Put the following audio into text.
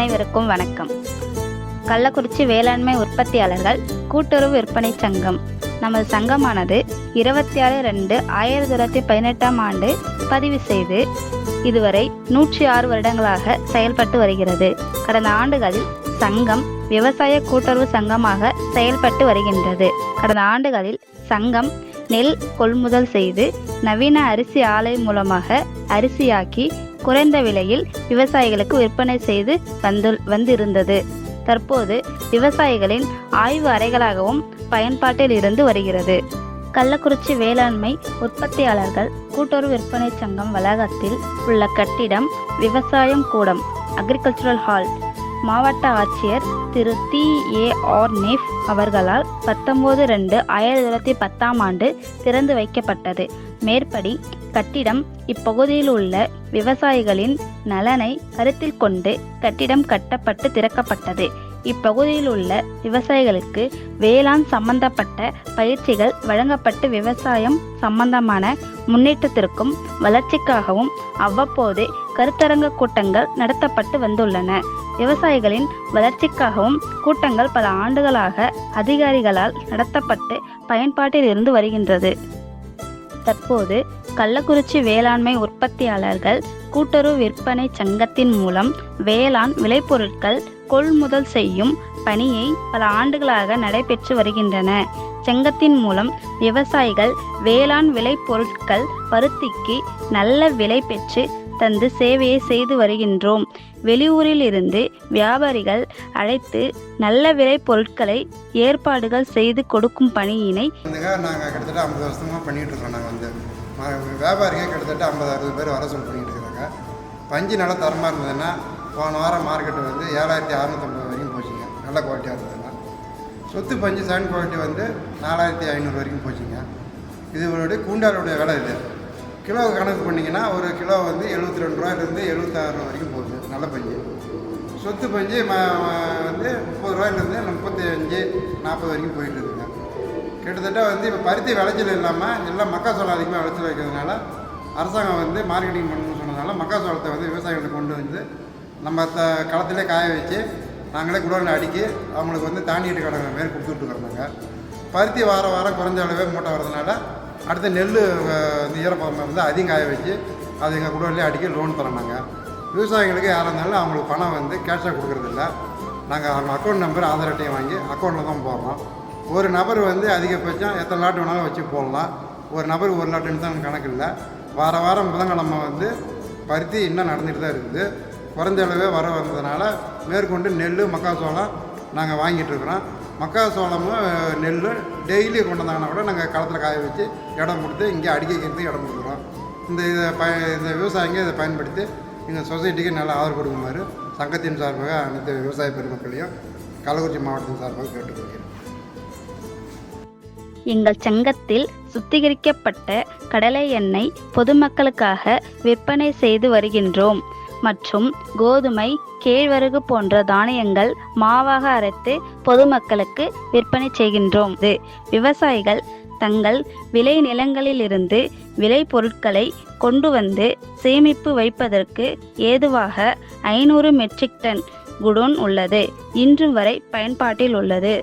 அனைவருக்கும் வணக்கம். கள்ளக்குறிச்சி வேளாண்மை உற்பத்தியாளர்கள் கூட்டுறவு விற்பனை சங்கம். நமது சங்கமானது 26/2/1918 பதிவு செய்து இதுவரை 106 வருடங்களாக செயல்பட்டு வருகிறது. கடந்த ஆண்டுகளில் சங்கம் விவசாய கூட்டுறவு சங்கமாக செயல்பட்டு வருகின்றது. கடந்த ஆண்டுகளில் சங்கம் நெல் கொள்முதல் செய்து நவீன அரிசி ஆலை மூலமாக அரிசியாக்கி குறைந்த விலையில் விவசாயிகளுக்கு விற்பனை செய்து வந்திருந்தது. தற்போது விவசாயிகளின் ஆய்வு அறைகளாகவும் பயன்பாட்டில் இருந்து வருகிறது. கள்ளக்குறிச்சி வேளாண்மை உற்பத்தியாளர்கள் கூட்டுறவு விற்பனை சங்கம் வளாகத்தில் உள்ள கட்டிடம் விவசாயம் கூடம் அக்ரிகல்ச்சுரல் ஹால் மாவட்ட ஆட்சியர் திரு TAR NEF அவர்களால் 19/2/1910 திறந்து வைக்கப்பட்டது. மேற்படி கட்டிடம் இப்பகுதியில் உள்ள விவசாயிகளின் நலனை கருத்தில் கொண்டு கட்டிடம் கட்டப்பட்டு திறக்கப்பட்டது. இப்பகுதியில் உள்ள விவசாயிகளுக்கு வேளாண் சம்பந்தப்பட்ட பயிற்சிகள் வழங்கப்பட்டு விவசாயம் சம்பந்தமான முன்னேற்றத்திற்கும் வளர்ச்சிக்காகவும் அவ்வப்போது கருத்தரங்க கூட்டங்கள் நடத்தப்பட்டு வந்துள்ளன. விவசாயிகளின் வளர்ச்சிக்காகவும் கூட்டங்கள் பல ஆண்டுகளாக அதிகாரிகளால் நடத்தப்பட்டு பயன்பாட்டில் இருந்து வருகின்றது. தற்போது கள்ளக்குறிச்சி வேளாண்மை உற்பத்தியாளர்கள் கூட்டுறவு விற்பனை சங்கத்தின் மூலம் வேளாண் விளைபொருட்கள் கொள்முதல் செய்யும் பணியை பல ஆண்டுகளாக நடைபெற்று வருகின்றன. சங்கத்தின் மூலம் விவசாயிகள் வேளாண் விளைபொருட்கள் பருத்திக்கு நல்ல விலை பெற்று தந்து சேவையை செய்து வருகின்றோம். வெளியூரில் இருந்து வியாபாரிகள் அழைத்து நல்ல விலை பொருட்களை ஏற்பாடுகள் செய்து கொடுக்கும் பணியினை நாங்கள் கிட்டத்தட்ட 50 வருஷமாக பண்ணிகிட்டு இருக்கோம். நாங்கள் வியாபாரிகள் கிட்டத்தட்ட 50-60 பேர் வர சொல்லி பண்ணிகிட்டு இருக்கிறாங்க. பஞ்சு நல்லா தரமாக இருந்ததுன்னா போன வாரம் மார்க்கெட்டு 7650 வரைக்கும் போச்சுங்க. நல்ல குவாலிட்டியாக இருந்ததுன்னா சொத்து பஞ்சு செகண்ட் குவாலிட்டி 4500 வரைக்கும் போச்சுங்க. இதோடைய கூண்டாலுடைய விலை இது கிலோ கணக்கு பண்ணிங்கன்னா ஒரு கிலோ 72 ரூபாயிலேருந்து 76 ரூபா வரைக்கும் போகுது. நல்ல பஞ்சு சொத்து பஞ்சு 30 ரூபாயிலேருந்து 35-40 வரைக்கும் போயிட்டு இருக்குங்க. கிட்டத்தட்ட இப்போ பருத்தி விளைச்சல் இல்லாமல் எல்லாம் மக்காச்சோளம் அதிகமாக விளைச்சல் வைக்கிறதுனால அரசாங்கம் மார்க்கெட்டிங் பண்ணணும்னு சொன்னதுனால மக்காச்சோளத்தை விவசாயிகளுக்கு கொண்டு வந்து நம்ம களத்திலே காய வச்சு நாங்களே குடோனில் அடுக்கி அவங்களுக்கு தானியட்டு கடை மாரி கொடுத்துட்ருக்குறோங்க. பருத்தி வாரம் குறைஞ்ச அளவே மூட்டை வரதுனால அடுத்த நெல் ஈரப்பதம் அதிகம் காய வச்சு அது எங்கள் குடோன்லேயே அடிக்க லோன் தரோம். நாங்கள் விவசாயிகளுக்கு யாராக இருந்தாலும் அவங்களுக்கு பணம் கேஷாக கொடுக்குறதில்ல. நாங்கள் அவங்க அக்கௌண்ட் நம்பர் ஆதார் அட்டையை வாங்கி அக்கௌண்ட்டில் தான் போடுறோம். ஒரு நபர் அதிகபட்சம் எத்தனை லாட் வேணாலும் வச்சு போடலாம். ஒரு நபர் ஒரு லாட்டுன்னு தான் கணக்கு இல்லை. வாரம் புதன்கிழமை பருத்தி இன்னும் நடந்துகிட்டு தான் இருக்குது. குறைஞ்ச அளவே வர வந்ததுனால மேற்கொண்டு நெல் மக்காச்சோளம் நாங்கள் வாங்கிட்டுருக்குறோம். மக்காச்சோளமும் நெல் டெய்லி கொண்டு வந்தாங்கன்னா கூட நாங்கள் களத்தில் காய வச்சு இடம் கொடுத்து இங்கே அடிக்கிறதுக்கு இடம் கொடுக்குறோம். இந்த விவசாயிங்க இதை பயன்படுத்தி எங்கள் சொசைட்டிக்கு நல்ல ஆதரவு கொடுக்குமாறு சங்கத்தின் சார்பாக அனைத்து விவசாய பெருமக்களையும் கள்ளக்குறிச்சி மாவட்டத்தின் சார்பாக கேட்டுக்கொள்கிறேன். எங்கள் சங்கத்தில் சுத்திகரிக்கப்பட்ட கடலை எண்ணெய் பொதுமக்களுக்காக விற்பனை செய்து வருகின்றோம் மற்றும் கோதுமை கேழ்வரகு போன்ற தானியங்கள் மாவாக அரைத்து பொதுமக்களுக்கு விற்பனை செய்கின்றோம். விவசாயிகள் தங்கள் விளை நிலங்களிலிருந்து விளை பொருட்களை கொண்டு வந்து சேமிப்பு வைப்பதற்கு ஏதுவாக 500 மெட்ரிக் டன் குடோன் உள்ளது. இன்று வரை பயன்பாட்டில் உள்ளது.